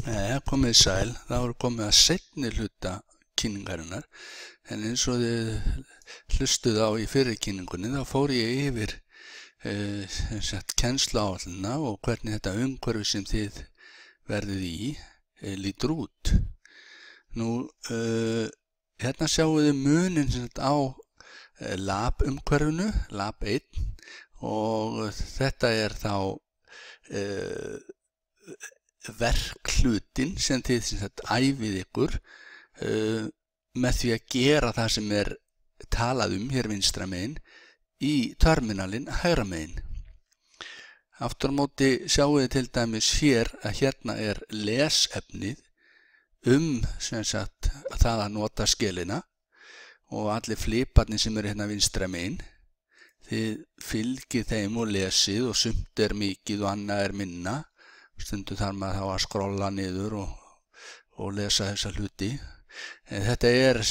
Komið sæl, þá eru komið að seinni hluta kynningarinnar, en eins og þið hlustuð á í fyrri kynningunni þá fór ég yfir kennsluáætlunina og hvernig þetta umhverfi sem þið verðið í lítur út. Nú, hérna sjáum við munin á lab-umhverfinu, lab 1, og þetta er þá verkhlutin sem þið æfið ykkur með því að gera það sem er talað hér vinstra megin í terminalin hægra megin. Aftur á móti sjáum við til dæmis hér að hérna er lesefnið það að nota skilina og allir fliparnir sem eru hérna vinstra megin. Þið fylgið þeim og lesið og sumt er mikið og annað er minna. Stundum þarf maður þá að skrolla niður og lesa þessa hluti. Þetta er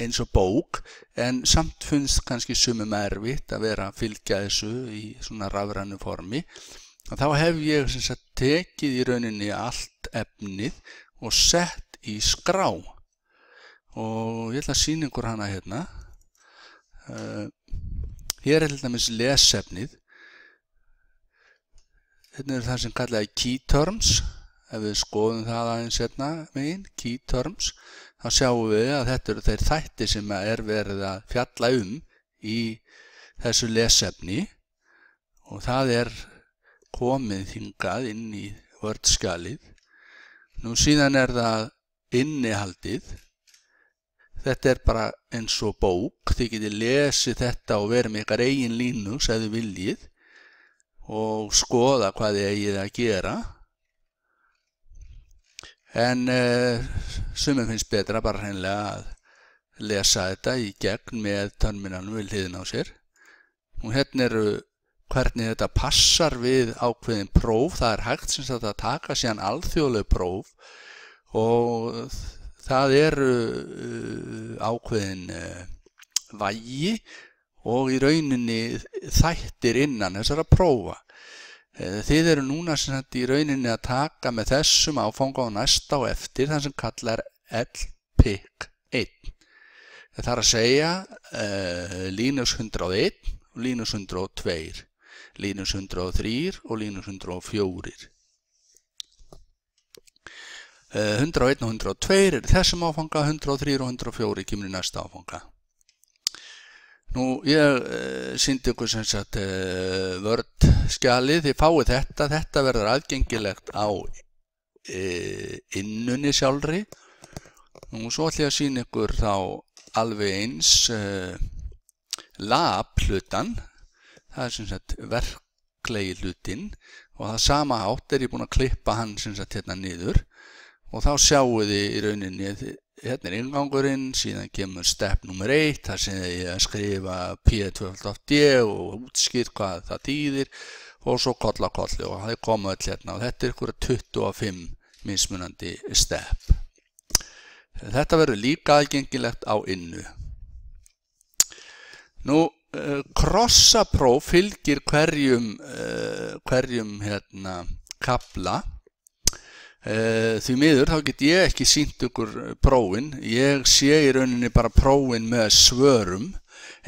eins og bók, en samt finnst kannski sumum erfitt að vera að fylgja þessu í svona rafrænu formi. Þá hef ég tekið í rauninni allt efnið og sett í skrá. Og ég ætla að sýna ykkur hana hérna. Hér er til dæmis lesefnið. Hérna er það sem kallaði key terms. Ef við skoðum það aðeins hérna megin, key terms, þá sjáum við að þetta eru þeir þættir sem er verið að fjalla í þessu lesefni og það er komið hingað inn í Word-skjalið. Nú síðan er það innihaldið. Þetta er bara eins og bók. Þið getið lesið þetta og verið með ykkar eigin Linux ef þið viljið og skoða hvað þið eigið að gera. En sumum finnst betra bara hreinlega að lesa þetta í gegn með terminalnum við hliðina á sér. Og hérna eru hvernig þetta passar við ákveðin próf. Það er hægt að taka síðan alþjóðleg próf og það eru ákveðin vægi og í rauninni þættir innan þessara prófa. Þið eru núna í rauninni að taka með þessum áfanga og næsta og eftir það sem kallar LPIC 1. Það er að segja Linux 101 og Linux 102, Linux 103 og Linux 104. 101 og 102 er þessum áfanga, 103 og 104 kemur í næsta áfanga. Nú, ég sýndi ykkur Word-skjalið, þið fáið þetta verður aðgengilegt á innunni sjálfri. Nú, svo ætlum ég að sýna ykkur þá alveg eins lab-hlutan, það er verklegi hlutinn og það sama hátt er ég búinn að klippa hann hérna niður og þá sjáum við í rauninni hérna er inngangurinn, síðan kemur step nummer 1, þar sem ég að skrifa P2.d og útskýrt hvað það þýðir og svo koll á kolli og það koma öll hérna og þetta er ykkur 25 mismunandi step. Þetta verður líka aðgengilegt á innu. Nú, krossapróf fylgir hverjum kafla. Því miður þá get ég ekki sýnt ykkur prófin. Ég sé í rauninni bara prófin með svörum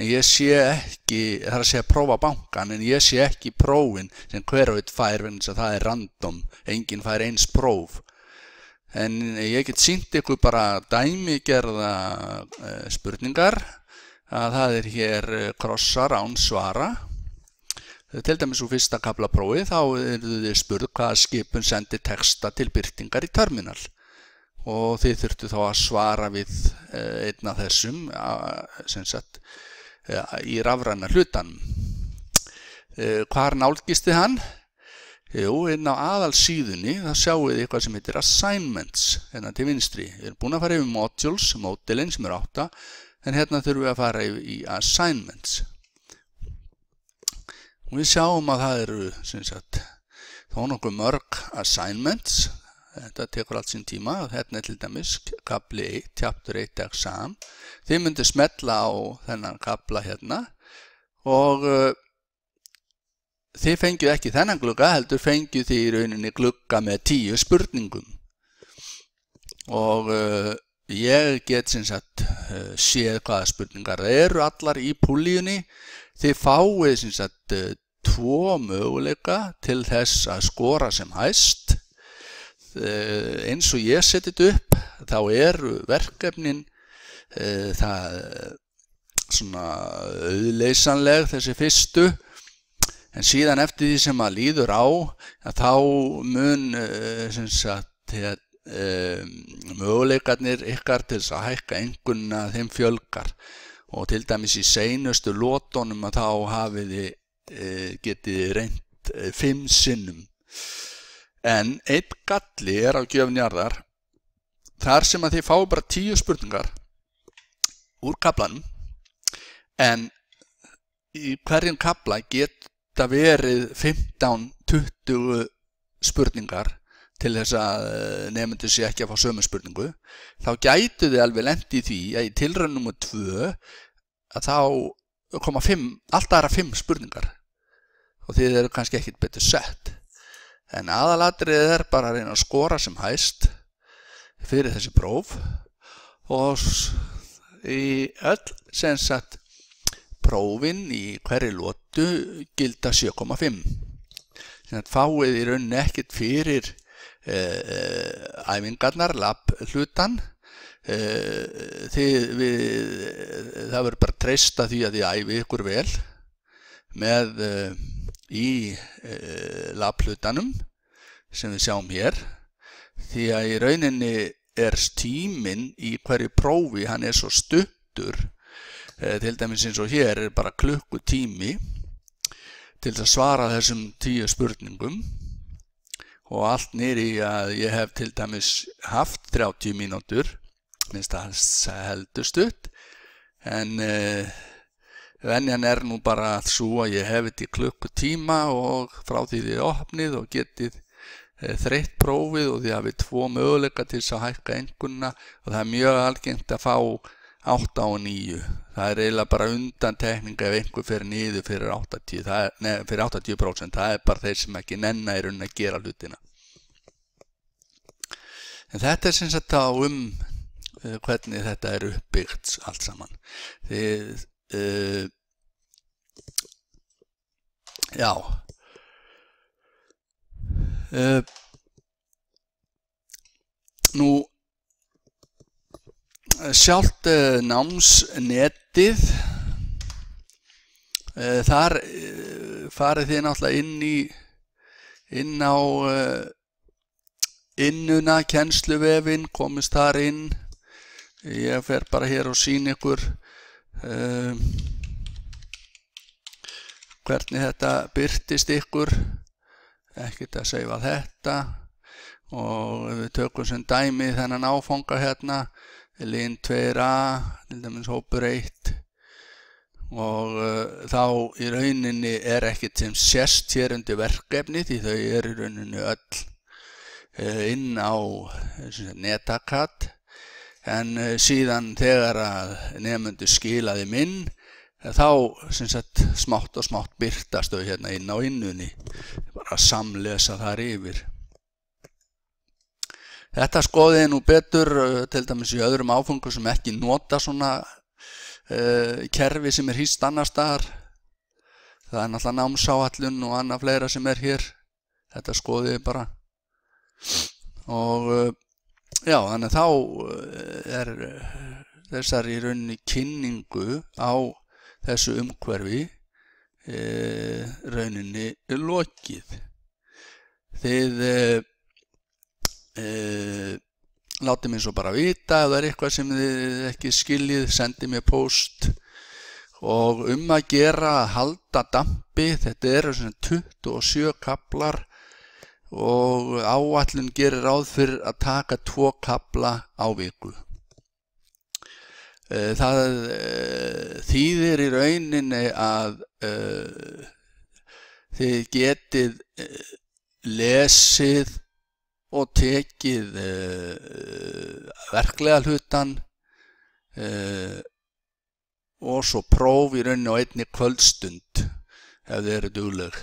en ég sé ekki, það er að segja prófa bankan, en ég sé ekki prófin sem hver og einn fær vegna þess að það er random, enginn fær eins próf. En ég get sýnt ykkur bara dæmigerða spurningar að það er hér krossar án svara. Til dæmis úr fyrsta kaflaprófi þá eru þið spurð hvaða skipun sendir texta til birtingar í terminal og þið þurftu þá að svara við einn af þessum í rafræna hlutanum. Hvar nálgist þið hann? Jú, inn á aðalsíðunni þá sjáum við eitthvað sem heitir assignments hérna til vinstri. Við erum búin að fara yfir modules, módelin sem er 8, en hérna þurfum við að fara í assignments. Og við sjáum að það eru þó nokkuð mörg assignments. Þetta tekur allt sín tíma. Hérna er til dæmis kafli 1, chapter 1 exam. Þið myndir smetla á þennan kafla hérna og þið fengjuð ekki þennan glugga, heldur fengjuð þið í rauninni glugga með 10 spurningum. Og ég get sem sagt séð hvaða spurningar það eru allar í púlíunni. Þið fáið sem sagt 2 möguleika til þess að skora sem hæst. Eins og ég seti þetta upp, þá eru verkefnin það svona auðleysanleg þessi fyrstu, en síðan eftir því sem að líður á, að þá mun sem sagt möguleikarnir ykkar til þess að hækka einkunnina þeim fjölgar, og til dæmis í seinustu lotunum að þá hafið þið getið reynt 5 sinnum. En einn galli á gjöf Njarðar, þar sem að þið fá bara 10 spurningar úr kaflanum, en í hverjum kafla geta verið 15-20 spurningar til þess að nemendur sé ekki að fá sömu spurningu, þá gætu þið alveg lent í því að í tilraun númer 2 að þá koma 5 spurningar og þið eru kannski ekkit betur sett. En aðalatriðið er bara að reyna að skora sem hæst fyrir þessi próf, og í öll sem sagt prófin í hverju lotu gilda 7,5. Þannig að fáið í rauninni ekkit fyrir æfingarnar, lab-hlutan. Það verður bara treysta því að þið æfið ykkur vel með í lab-hlutanum sem við sjáum hér, því að í rauninni er tíminn í hverju prófi, hann er svo stuttur, til dæmis eins og hér er bara klukkutími til að svara þessum 10 spurningum, og allt niðri að ég hef til dæmis haft 30 mínútur, minnst það heldur stutt, en venjan er nú bara svo að ég hef þetta í klukkutíma, og frá því þið opnið og getið þreytt prófið og þið hafið 2 möguleika til þess að hækka einkunnina, og það er mjög algengt að fá 8 og 9. Það er eiginlega bara undantekning ef einhver fer niður fyrir 80%, það er bara þeir sem ekki nenna í rauninni að gera hlutina. En þetta er sem sagt á hvernig þetta er uppbyggt allt saman. Já. Nú sjálft námsnetið, þar farið þið náttúrulega inn á innuna, kennsluvefinn, komist þar inn. Ég fer bara hér og sýni ykkur hvernig þetta birtist ykkur, ekkert að seifa þetta, og við tökum sem dæmi þennan áfanga hérna, lin 2a, til dæmis hópur 1, og þá í rauninni er ekkert sem sést hér undir verkefni, því þau eru í rauninni öll inn á Netacad, en síðan þegar að nemendur skila þeim inn, þá sem sagt smátt og smátt birtast þau hérna inn á innunni, bara að samlesa þar yfir. Þetta skoðið nú betur til dæmis í öðrum áföngum sem ekki nota svona kerfi sem er hýst annar staðar. Það er náttúrulega námsáætlun og annað fleira sem er hér. Þetta skoðið bara. Og já, þannig þá er þessar í rauninni kynningu á þessu umhverfi rauninni lokið. Þið látið mér svo bara vita ef það er eitthvað sem þið ekki skiljið, sendið mér post, og að gera að halda dampi. Þetta eru 27 kaflar og áætlun gerir ráð fyrir að taka 2 kafla á viku. Það þýðir í rauninni að þið getið lesið og tekið verklega hlutan og svo próf í rauninni á einni kvöldstund ef þið eru dugleg.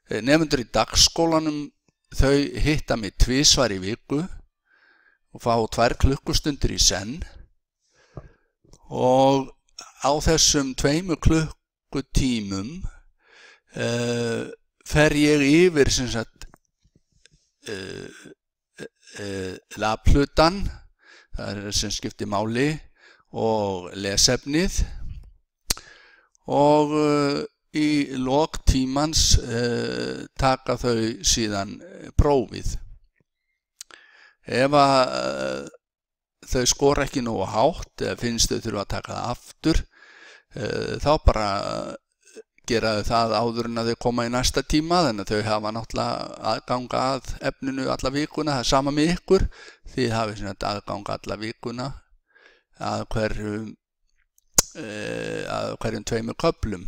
Nemendur í dagskólanum þau hitta mig 2 í viku og fá 2 klukkustundir í senn og á þessum 2 klukkutímum fer ég yfir sem sagt labhlutan, það sem skiptir máli, og lesefnið og í lok tímans taka þau síðan prófið. Ef þau skora ekki nógu hátt eða finnst þau þurfa að taka það aftur, þá bara gera þau það áður en að þau koma í næsta tíma, þannig að þau hafa náttúrulega aðgang að efninu alla vikuna. Það er sama með ykkur, þið hafið aðgang alla vikuna að hverjum 2 köflum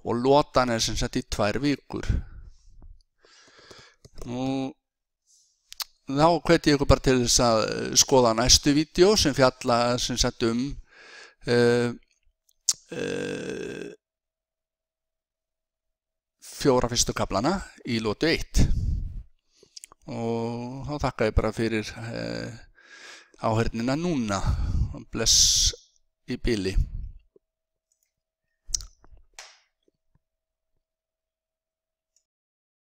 og lotan er sem sagt í 2 vikur. Nú, þá hvet ég ykkur bara til þess að skoða næstu vídeó sem fjalla sem sagt 4 fyrstu kaflana í lotu 1 og þá þakka ég bara fyrir áheyrnina núna. Bless í bili.